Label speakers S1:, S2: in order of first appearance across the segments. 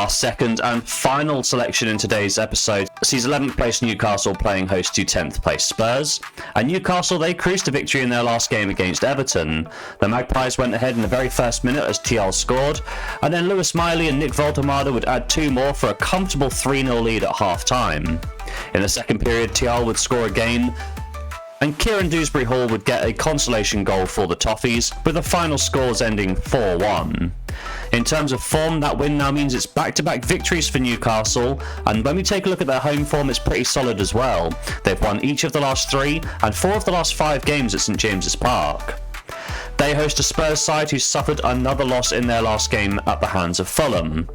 S1: Our second and final selection in today's episode sees 11th place Newcastle playing host to 10th place Spurs. And Newcastle, they cruised to victory in their last game against Everton. The Magpies went ahead in the very first minute as TL scored, and then Miley and Nick Woltemade would add 2 more for a comfortable 3-0 lead at half-time. In the second period, TL would score again, and Kieran Dewsbury-Hall would get a consolation goal for the Toffees, with the final scores ending 4-1. In terms of form, that win now means it's back-to-back victories for Newcastle, and when we take a look at their home form, it's pretty solid as well. They've won each of the last 3 and 4 of the last 5 games at St James's Park. They host a Spurs side who suffered another loss in their last game at the hands of Fulham.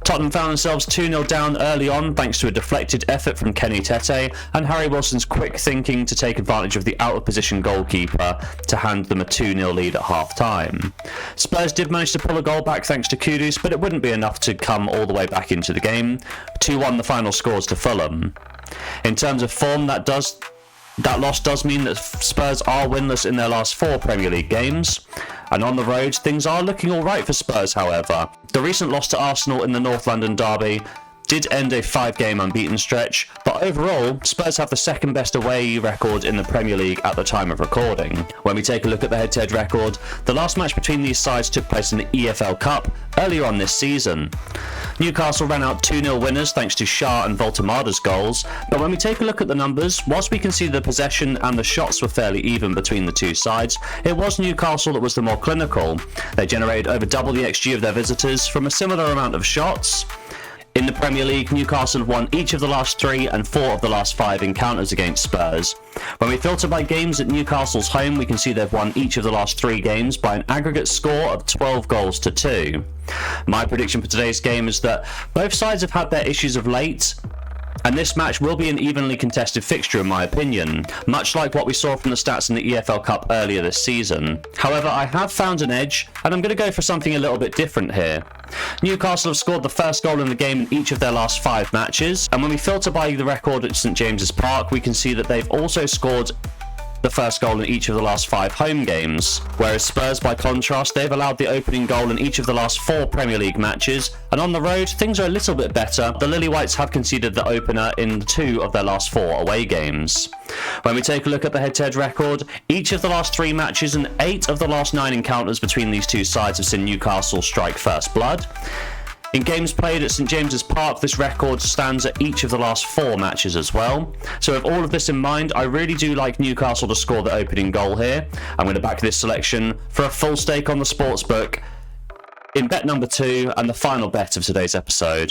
S1: Tottenham found themselves 2-0 down early on thanks to a deflected effort from Kenny Tete and Harry Wilson's quick thinking to take advantage of the out-of-position goalkeeper to hand them a 2-0 lead at half-time. Spurs did manage to pull a goal back thanks to Kudus, but it wouldn't be enough to come all the way back into the game. 2-1 the final scores to Fulham. In terms of form, that loss does mean that Spurs are winless in their last 4 Premier League games. And on the road, things are looking alright for Spurs, however. The recent loss to Arsenal in the North London derby did end a 5-game unbeaten stretch, but overall, Spurs have the second best away record in the Premier League at the time of recording. When we take a look at the head-to-head record, the last match between these sides took place in the EFL Cup earlier on this season. Newcastle ran out 2-0 winners thanks to Shah and Woltemade's goals, but when we take a look at the numbers, whilst we can see the possession and the shots were fairly even between the two sides, it was Newcastle that was the more clinical. They generated over double the XG of their visitors from a similar amount of shots. In the Premier League, Newcastle have won each of the last 3 and 4 of the last 5 encounters against Spurs. When we filter by games at Newcastle's home, we can see they've won each of the last 3 games by an aggregate score of 12 goals to 2. My prediction for today's game is that both sides have had their issues of late, and this match will be an evenly contested fixture in my opinion, much like what we saw from the stats in the EFL Cup earlier this season. However, I have found an edge, and I'm going to go for something a little bit different here. Newcastle have scored the first goal in the game in each of their last 5 matches, and when we filter by the record at St James's Park, we can see that they've also scored the first goal in each of the last 5 home games, whereas Spurs, by contrast, they've allowed the opening goal in each of the last 4 Premier League matches, and on the road, things are a little bit better. The Lily Whites have conceded the opener in 2 of their last 4 away games. When we take a look at the head-to-head record, each of the last 3 matches and 8 of the last 9 encounters between these two sides have seen Newcastle strike first blood. In games played at St James's Park, this record stands at each of the last 4 matches as well. So with all of this in mind, I really do like Newcastle to score the opening goal here. I'm going to back this selection for a full stake on the sportsbook in bet number 2 and the final bet of today's episode.